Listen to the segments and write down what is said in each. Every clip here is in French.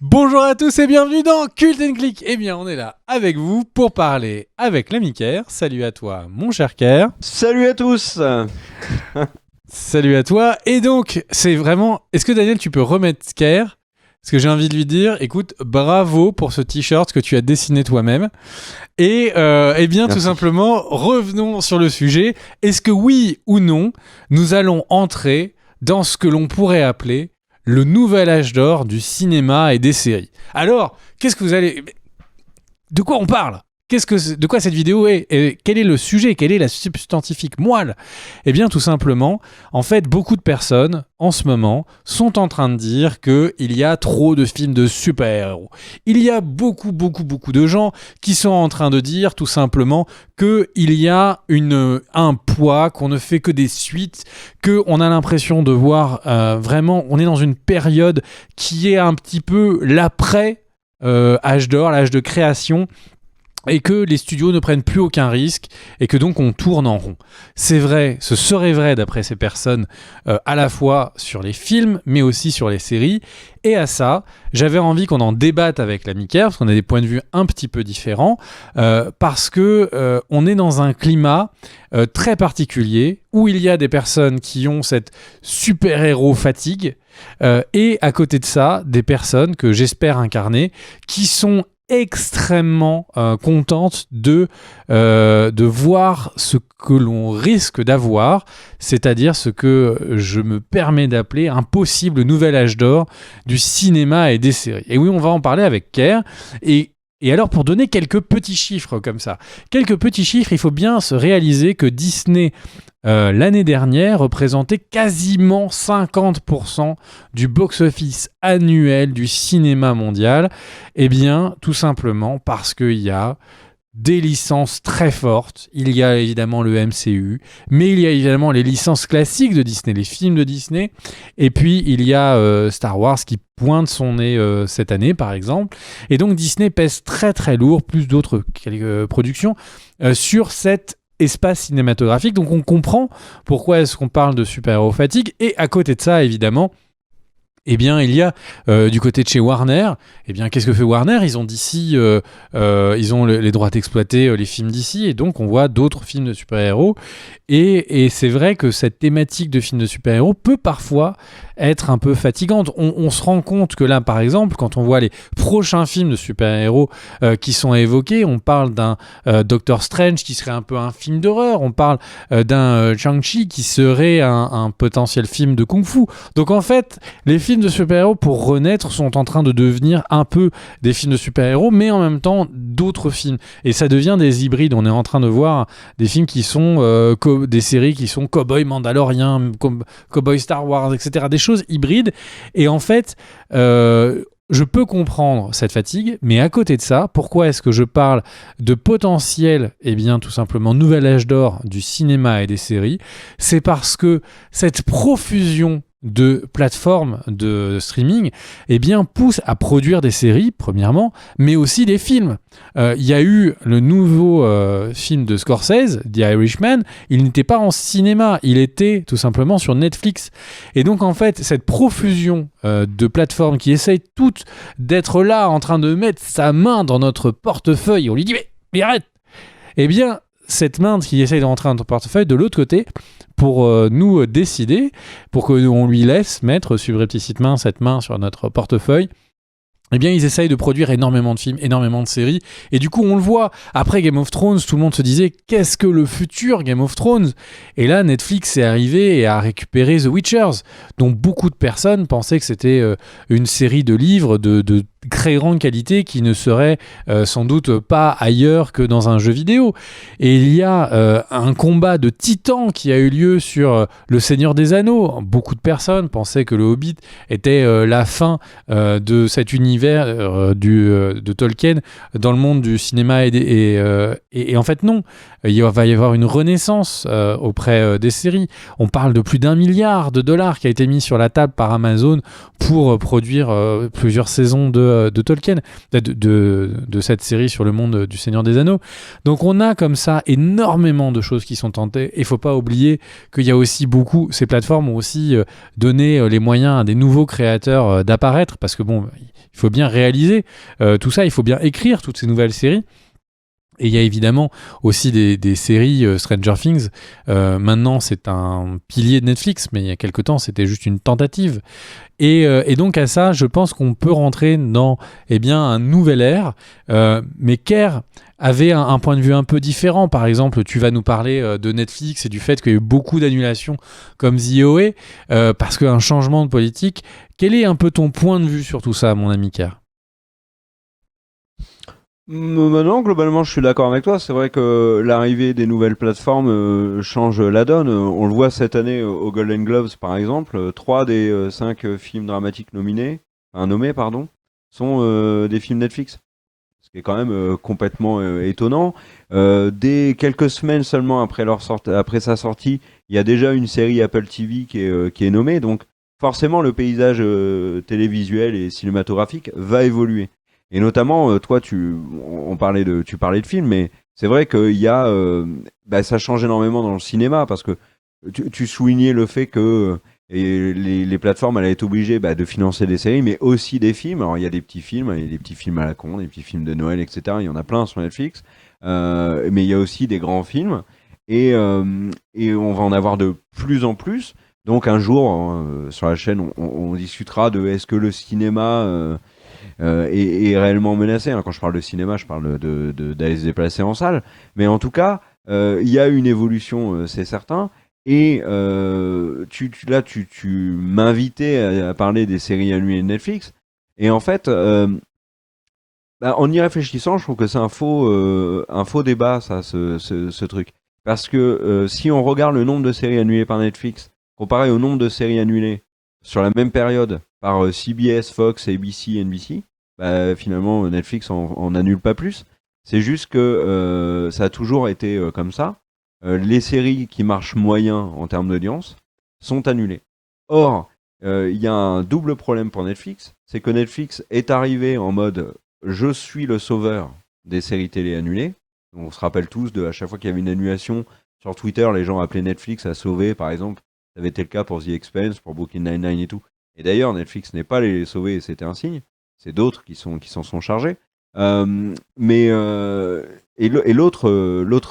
Bonjour à tous et bienvenue dans Cult & Click. Eh bien, on est là avec vous pour parler avec l'ami Ker. Salut à toi, mon cher Ker. Salut à tous. Salut à toi. Et donc, c'est vraiment... Est-ce que Daniel, tu peux remettre Ker ? Parce que j'ai envie de lui dire, écoute, bravo pour ce t-shirt que tu as dessiné toi-même. Et eh bien, Merci. tout simplement, revenons sur le sujet. Est-ce que oui ou non, nous allons entrer dans ce que l'on pourrait appeler le nouvel âge d'or du cinéma et des séries? Alors, qu'est-ce que vous allez... De quoi on parle ? De quoi cette vidéo est ? Et quel est le sujet ? Quelle est la substantifique moelle ? Eh bien, tout simplement, en fait, beaucoup de personnes, en ce moment, sont en train de dire qu'il y a trop de films de super-héros. Il y a beaucoup de gens qui sont en train de dire, tout simplement, qu'il y a un poids, qu'on ne fait que des suites, qu'on a l'impression de voir vraiment... On est dans une période qui est un petit peu l'après âge d'or, l'âge de création, et que les studios ne prennent plus aucun risque et que donc on tourne en rond. C'est vrai, ce serait vrai d'après ces personnes, à la fois sur les films mais aussi sur les séries. Et à ça, j'avais envie qu'on en débatte avec l'ami Ker, parce qu'on a des points de vue un petit peu différents, parce que on est dans un climat très particulier où il y a des personnes qui ont cette super-héros fatigue et à côté de ça, des personnes que j'espère incarner qui sont extrêmement contente de voir ce que l'on risque d'avoir, c'est-à-dire ce que je me permets d'appeler un possible nouvel âge d'or du cinéma et des séries. Et oui, on va en parler avec Ker. Et alors, pour donner quelques petits chiffres comme ça, il faut bien se réaliser que Disney, l'année dernière, représentait quasiment 50% du box-office annuel du cinéma mondial. Eh bien, tout simplement parce qu'il y a des licences très fortes. Il y a évidemment le MCU, mais il y a évidemment les licences classiques de Disney, les films de Disney. Et puis, il y a Star Wars qui pointe son nez cette année, par exemple. Et donc, Disney pèse très très lourd, plus d'autres productions, sur cet espace cinématographique. Donc, on comprend pourquoi est-ce qu'on parle de super-héros fatigue. Et à côté de ça, évidemment, eh bien, il y a du côté de chez Warner, eh bien, qu'est-ce que fait Warner ? Ils ont DC, ils ont les droits d'exploiter les films DC, et donc on voit d'autres films de super-héros. Et c'est vrai que cette thématique de films de super-héros peut parfois être un peu fatigante. On se rend compte que là, par exemple, quand on voit les prochains films de super-héros qui sont évoqués, on parle d'un Doctor Strange qui serait un peu un film d'horreur, on parle d'un Shang-Chi qui serait un potentiel film de kung-fu. Donc en fait, les films de super-héros pour renaître sont en train de devenir un peu des films de super-héros, mais en même temps d'autres films. Et ça devient des hybrides. On est en train de voir des films qui sont des séries qui sont Cowboy Mandalorian, Cowboy Star Wars, etc. Des choses hybrides. Et en fait, je peux comprendre cette fatigue, mais à côté de ça, pourquoi est-ce que je parle de potentiel, eh bien tout simplement nouvel âge d'or du cinéma et des séries ? C'est parce que cette profusion de plateformes de streaming, eh bien, pousse à produire des séries, premièrement, mais aussi des films. Il y a eu le nouveau film de Scorsese, The Irishman, il n'était pas en cinéma, il était tout simplement sur Netflix. Et donc, en fait, cette profusion de plateformes qui essayent toutes d'être là, en train de mettre sa main dans notre portefeuille, on lui dit « mais arrête !» Eh bien, cette main qui essaye de rentrer dans notre portefeuille, de l'autre côté, pour nous décider, pour qu'on lui laisse mettre subrepticitement cette main sur notre portefeuille, eh bien, ils essayent de produire énormément de films, énormément de séries. Et du coup, on le voit, après Game of Thrones, tout le monde se disait « Qu'est-ce que le futur Game of Thrones ?» Et là, Netflix est arrivé et a récupéré The Witchers, dont beaucoup de personnes pensaient que c'était une série de livres de très grande qualité qui ne serait sans doute pas ailleurs que dans un jeu vidéo. Et il y a un combat de titans qui a eu lieu sur Le Seigneur des Anneaux. Beaucoup de personnes pensaient que le Hobbit était la fin de cet univers de Tolkien dans le monde du cinéma et en fait non, il va y avoir une renaissance auprès des séries. On parle de plus d'1 milliard de dollars qui a été mis sur la table par Amazon pour produire plusieurs saisons de Tolkien, de cette série sur le monde du Seigneur des Anneaux. Donc on a comme ça énormément de choses qui sont tentées, et il ne faut pas oublier qu'il y a aussi ces plateformes ont aussi donné les moyens à des nouveaux créateurs d'apparaître, parce que bon, il faut bien réaliser tout ça, il faut bien écrire toutes ces nouvelles séries. Et il y a évidemment aussi des séries Stranger Things. Maintenant, c'est un pilier de Netflix, mais il y a quelque temps, c'était juste une tentative. Et donc à ça, je pense qu'on peut rentrer dans un nouvel ère. Mais Kerr avait un point de vue un peu différent. Par exemple, tu vas nous parler de Netflix et du fait qu'il y a eu beaucoup d'annulations comme The OA, parce qu'un changement de politique. Quel est un peu ton point de vue sur tout ça, mon ami Kerr ? Maintenant, globalement, je suis d'accord avec toi. C'est vrai que l'arrivée des nouvelles plateformes change la donne. On le voit cette année aux Golden Globes, par exemple. 3 des 5 films dramatiques nommés, pardon, sont des films Netflix. Ce qui est quand même complètement étonnant. Dès quelques semaines seulement après sa sortie, il y a déjà une série Apple TV qui est nommée. Donc, forcément, le paysage télévisuel et cinématographique va évoluer. Et notamment, toi, tu parlais de films, mais c'est vrai qu'il y a, ça change énormément dans le cinéma parce que tu soulignais le fait que les plateformes allaient être obligées de financer des séries, mais aussi des films. Alors il y a des petits films, il y a des petits films à la con, des petits films de Noël, etc. Il y en a plein sur Netflix, mais il y a aussi des grands films et on va en avoir de plus en plus. Donc un jour, sur la chaîne, on discutera de est-ce que le cinéma est réellement menacé. Quand je parle de cinéma, je parle d'aller se déplacer en salle. Mais en tout cas, il y a une évolution, c'est certain. Et tu m'invitais à parler des séries annulées de Netflix. Et en fait, en y réfléchissant, je trouve que c'est un faux débat, ça, ce truc. Parce que si on regarde le nombre de séries annulées par Netflix, comparé au nombre de séries annulées sur la même période par CBS, Fox, ABC, NBC, finalement Netflix en annule pas plus. C'est juste que ça a toujours été comme ça. Les séries qui marchent moyen en termes d'audience sont annulées. Or, il y a un double problème pour Netflix, c'est que Netflix est arrivé en mode je suis le sauveur des séries télé annulées. On se rappelle tous à chaque fois qu'il y avait une annulation sur Twitter, les gens appelaient Netflix à sauver, par exemple. Ça avait été le cas pour The Expanse, pour Brooklyn Nine-Nine et tout. Et d'ailleurs, Netflix n'est pas les sauver, et c'était un signe. C'est d'autres qui s'en sont chargés. L'autre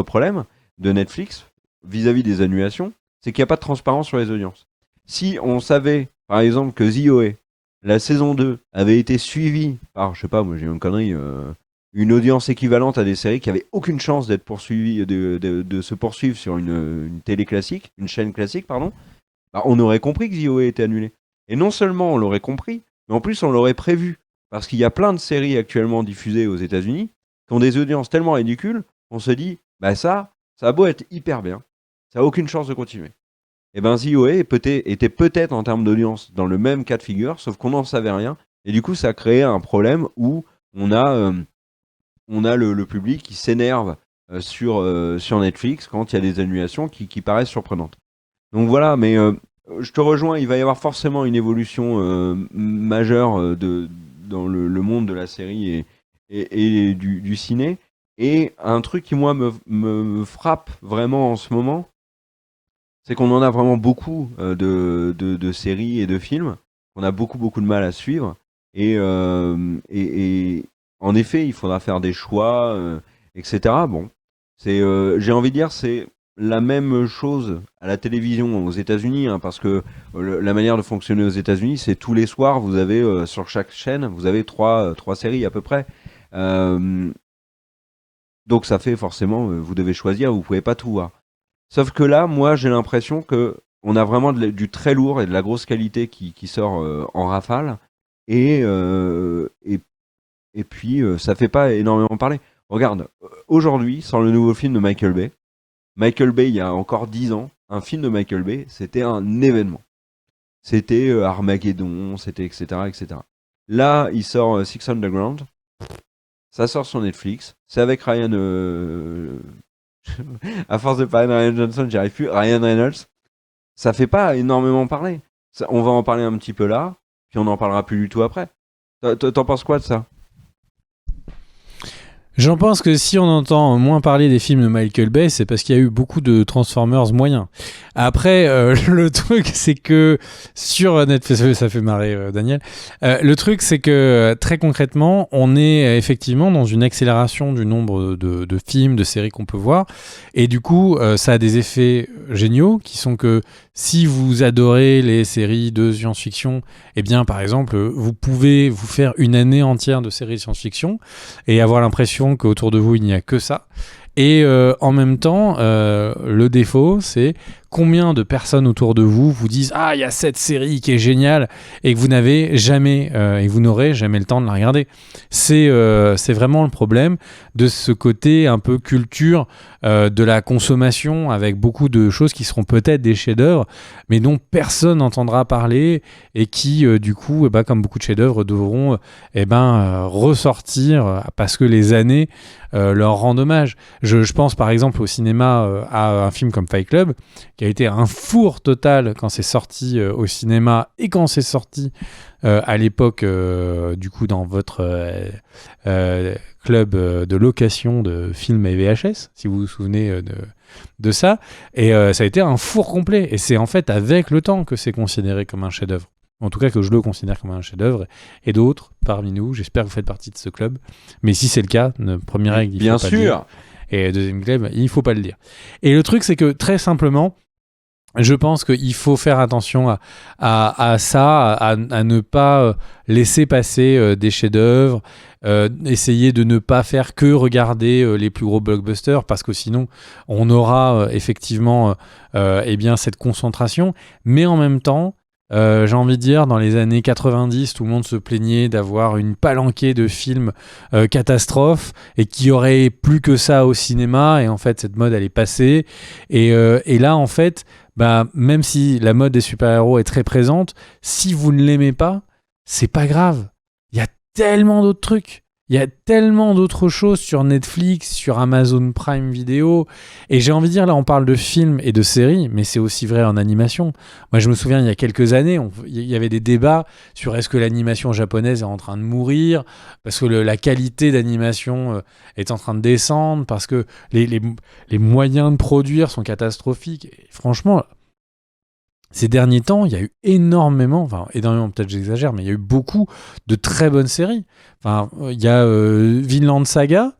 problème de Netflix vis-à-vis des annulations, c'est qu'il n'y a pas de transparence sur les audiences. Si on savait, par exemple, que The OA, la saison 2, avait été suivie par, je sais pas, moi j'ai une connerie, une audience équivalente à des séries qui n'avaient aucune chance d'être poursuivies, de se poursuivre sur une télé classique, une chaîne classique, pardon, on aurait compris que The OA était annulé. Et non seulement on l'aurait compris, mais en plus on l'aurait prévu. Parce qu'il y a plein de séries actuellement diffusées aux États-Unis qui ont des audiences tellement ridicules qu'on se dit, ça a beau être hyper bien, ça n'a aucune chance de continuer. Et The OA était peut-être en termes d'audience dans le même cas de figure, sauf qu'on n'en savait rien. Et du coup, ça a créé un problème où on a le public qui s'énerve sur Netflix quand il y a des annulations qui paraissent surprenantes. Donc voilà, mais je te rejoins, il va y avoir forcément une évolution majeure dans le monde de la série et du ciné. Et un truc qui, moi, me frappe vraiment en ce moment, c'est qu'on en a vraiment beaucoup de séries et de films. On a beaucoup, beaucoup de mal à suivre. Et en effet, il faudra faire des choix, etc. Bon, j'ai envie de dire, c'est la même chose à la télévision aux États-Unis, parce que la manière de fonctionner aux États-Unis, c'est tous les soirs, vous avez sur chaque chaîne, vous avez trois séries à peu près. Donc ça fait forcément, vous devez choisir, vous pouvez pas tout voir. Sauf que là, moi, j'ai l'impression que on a vraiment du très lourd et de la grosse qualité qui sort en rafale, et, et puis ça fait pas énormément parler. Regarde, aujourd'hui, sans le nouveau film de Michael Bay, il y a encore 10 ans, un film de Michael Bay, c'était un événement. C'était Armageddon, c'était etc., etc. Là, il sort Six Underground. Ça sort sur Netflix. C'est avec Ryan... à force de parler de Ryan Johnson, j'y arrive plus. Ryan Reynolds. Ça fait pas énormément parler. On va en parler un petit peu là, puis on n'en parlera plus du tout après. T'en penses quoi de ça ? J'en pense que si on entend moins parler des films de Michael Bay, c'est parce qu'il y a eu beaucoup de Transformers moyens. Après, le truc, c'est que sur Netflix, ça fait marrer Daniel. Le truc, c'est que très concrètement, on est effectivement dans une accélération du nombre de films, de séries qu'on peut voir. Et du coup, ça a des effets géniaux qui sont que si vous adorez les séries de science-fiction, eh bien, par exemple, vous pouvez vous faire une année entière de séries de science-fiction et avoir l'impression qu'autour de vous, il n'y a que ça. Et en même temps, le défaut, c'est combien de personnes autour de vous vous disent « Ah, il y a cette série qui est géniale » et que vous n'avez jamais, et vous n'aurez jamais le temps de la regarder. C'est vraiment le problème de ce côté un peu culture de la consommation, avec beaucoup de choses qui seront peut-être des chefs-d'œuvre, mais dont personne n'entendra parler et qui, du coup, comme beaucoup de chefs-d'œuvre, devront ressortir parce que les années leur rendent hommage. Je pense par exemple au cinéma à un film comme Fight Club, qui a été un four total quand c'est sorti au cinéma et quand c'est sorti à l'époque, du coup, dans votre club de location de films et VHS, si vous vous souvenez de ça. Et ça a été un four complet. Et c'est en fait avec le temps que c'est considéré comme un chef-d'œuvre. En tout cas, que je le considère comme un chef-d'œuvre. Et d'autres parmi nous, j'espère que vous faites partie de ce club. Mais si c'est le cas, première règle, il faut pas le dire. Et deuxième club, il faut pas le dire. Et le truc, c'est que très simplement, je pense qu'il faut faire attention à ça, à ne pas laisser passer des chefs-d'œuvre, essayer de ne pas faire que regarder les plus gros blockbusters, parce que sinon on aura effectivement cette concentration. Mais en même temps, j'ai envie de dire, dans les années 90, tout le monde se plaignait d'avoir une palanquée de films catastrophes et qu'il y aurait plus que ça au cinéma. Et en fait, cette mode, elle est passée. Et là, en fait, même si la mode des super-héros est très présente, si vous ne l'aimez pas, c'est pas grave. Il y a tellement d'autres trucs. Il y a tellement d'autres choses sur Netflix, sur Amazon Prime Video. Et j'ai envie de dire, là, on parle de films et de séries, mais c'est aussi vrai en animation. Moi, je me souviens, il y a quelques années, il y avait des débats sur est-ce que l'animation japonaise est en train de mourir, parce que la qualité d'animation est en train de descendre, parce que les moyens de produire sont catastrophiques. Et franchement, ces derniers temps, il y a eu énormément peut-être j'exagère, mais il y a eu beaucoup de très bonnes séries. Enfin, il y a Vinland Saga,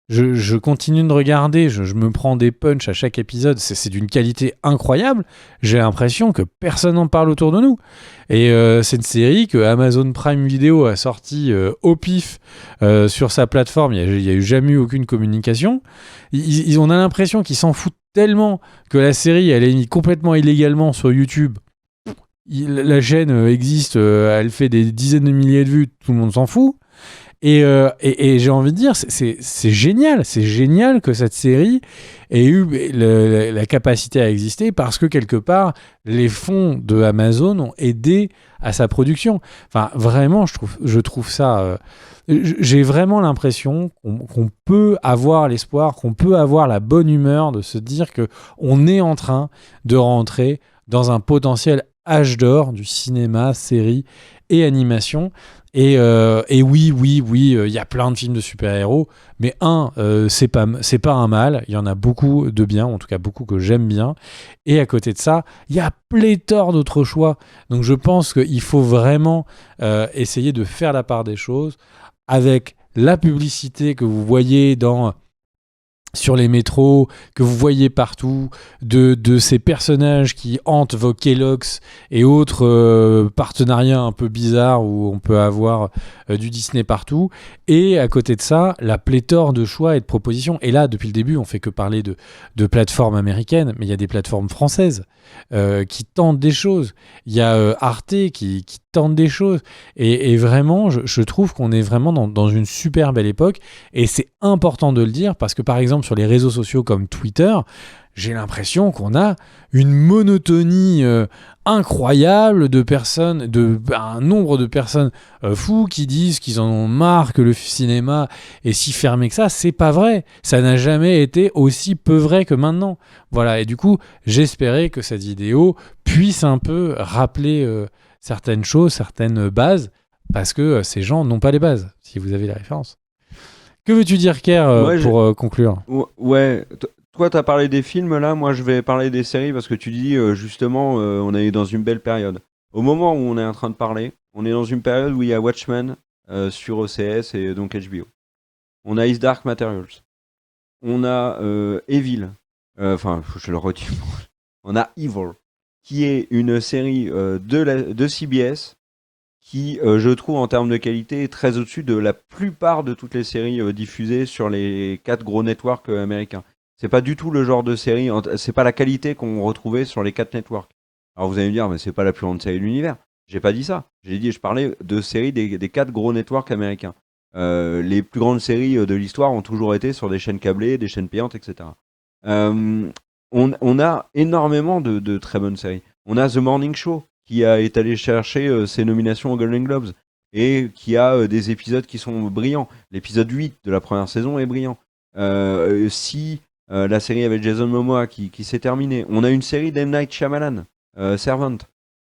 je continue de regarder, je me prends des punchs à chaque épisode, c'est d'une qualité incroyable, j'ai l'impression que personne n'en parle autour de nous. Et c'est une série que Amazon Prime Video a sortie au pif sur sa plateforme, il n'y a eu jamais eu aucune communication. On a l'impression qu'ils s'en foutent tellement que la série, elle est mise complètement illégalement sur YouTube. La chaîne existe, elle fait des dizaines de milliers de vues, tout le monde s'en fout. Et j'ai envie de dire, c'est génial que cette série ait eu la capacité à exister, parce que quelque part, les fonds de Amazon ont aidé à sa production. Enfin, vraiment, je trouve ça... j'ai vraiment l'impression qu'on peut avoir l'espoir, qu'on peut avoir la bonne humeur de se dire qu'on est en train de rentrer dans un potentiel âge d'or du cinéma, série et animation. Et oui, il y a plein de films de super-héros, mais c'est pas un mal, il y en a beaucoup de bien, en tout cas beaucoup que j'aime bien, et à côté de ça, il y a pléthore d'autres choix. Donc je pense qu'il faut vraiment essayer de faire la part des choses avec la publicité que vous voyez sur les métros, que vous voyez partout, de ces personnages qui hantent vos Kellogg's et autres partenariats un peu bizarres où on peut avoir du Disney partout. Et à côté de ça, la pléthore de choix et de propositions. Et là, depuis le début, on fait que parler de plateformes américaines, mais il y a des plateformes françaises qui tentent des choses. Il y a Arte qui tente des choses. Et vraiment, je trouve qu'on est vraiment dans une super belle époque. Et c'est important de le dire parce que, par exemple, sur les réseaux sociaux comme Twitter, j'ai l'impression qu'on a une monotonie incroyable de personnes, un nombre de personnes fous qui disent qu'ils en ont marre, que le cinéma est si fermé que ça. C'est pas vrai. Ça n'a jamais été aussi peu vrai que maintenant. Voilà. Et du coup, j'espérais que cette vidéo puisse un peu rappeler certaines choses, certaines bases, parce que ces gens n'ont pas les bases, si vous avez la référence. Que veux-tu dire, Kerr, Moi, pour conclure? Ouais, toi t'as parlé des films là, moi je vais parler des séries parce que tu dis justement on est dans une belle période. Au moment où on est en train de parler, on est dans une période où il y a Watchmen sur OCS et donc HBO. On a His Dark Materials. On a Evil. Enfin, je le redis. On a Evil, qui est une série de CBS qui, je trouve, en termes de qualité, est très au-dessus de la plupart de toutes les séries diffusées sur les 4 gros networks américains. C'est pas du tout le genre de série, c'est pas la qualité qu'on retrouvait sur les 4 networks. Alors vous allez me dire, mais c'est pas la plus grande série de l'univers. J'ai pas dit ça. Je parlais de séries des 4 gros networks américains. Les plus grandes séries de l'histoire ont toujours été sur des chaînes câblées, des chaînes payantes, etc. On a énormément de très bonnes séries. On a The Morning Show, qui est allé chercher ses nominations aux Golden Globes et qui a des épisodes qui sont brillants. L'épisode 8 de la première saison est brillant. La série avec Jason Momoa qui s'est terminée. On a une série d'M. Night Shyamalan, Servant.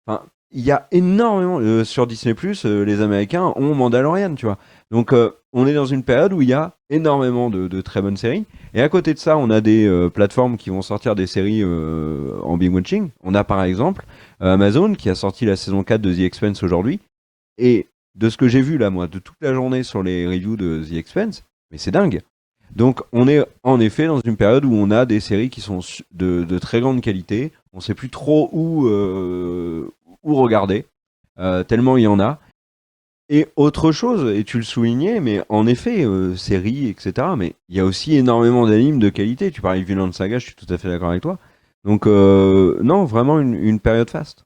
Enfin, il y a énormément sur Disney+, les Américains ont Mandalorian, tu vois. Donc on est dans une période où il y a énormément de très bonnes séries. Et à côté de ça, on a des plateformes qui vont sortir des séries en binge watching. On a par exemple Amazon qui a sorti la saison 4 de The Expanse aujourd'hui. Et de ce que j'ai vu là, moi, de toute la journée sur les reviews de The Expanse, mais c'est dingue. Donc on est en effet dans une période où on a des séries qui sont de très grande qualité. On ne sait plus trop où regarder, tellement il y en a. Et autre chose, et tu le soulignais, mais en effet, séries, etc. Mais il y a aussi énormément d'animes de qualité. Tu parlais de Vinland Saga, je suis tout à fait d'accord avec toi. Donc non, vraiment une période faste.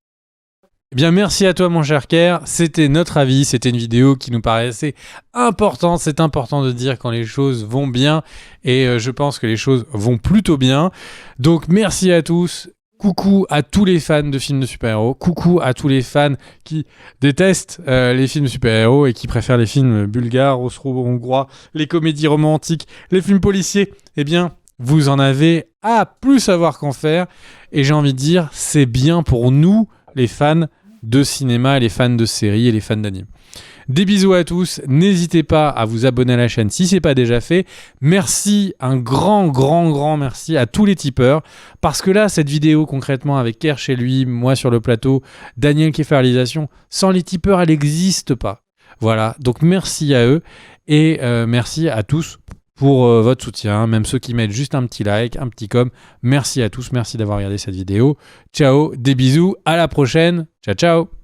Eh bien, merci à toi, mon cher Kerr. C'était notre avis. C'était une vidéo qui nous paraissait importante. C'est important de dire quand les choses vont bien. Et je pense que les choses vont plutôt bien. Donc, merci à tous. Coucou à tous les fans de films de super-héros. Coucou à tous les fans qui détestent les films de super-héros et qui préfèrent les films bulgares, austro-hongrois, les comédies romantiques, les films policiers. Eh bien, vous en avez à plus savoir qu'en faire. Et j'ai envie de dire, c'est bien pour nous, les fans de cinéma, les fans de séries et les fans d'anime. Des bisous à tous, n'hésitez pas à vous abonner à la chaîne si ce n'est pas déjà fait. Merci, un grand merci à tous les tipeurs, parce que là, cette vidéo concrètement avec Kerr chez lui, moi sur le plateau, Daniel qui fait la réalisation, sans les tipeurs, elle n'existe pas. Voilà, donc merci à eux et merci à tous pour votre soutien, même ceux qui mettent juste un petit like, un petit com. Merci à tous, merci d'avoir regardé cette vidéo. Ciao, des bisous, à la prochaine. Ciao, ciao.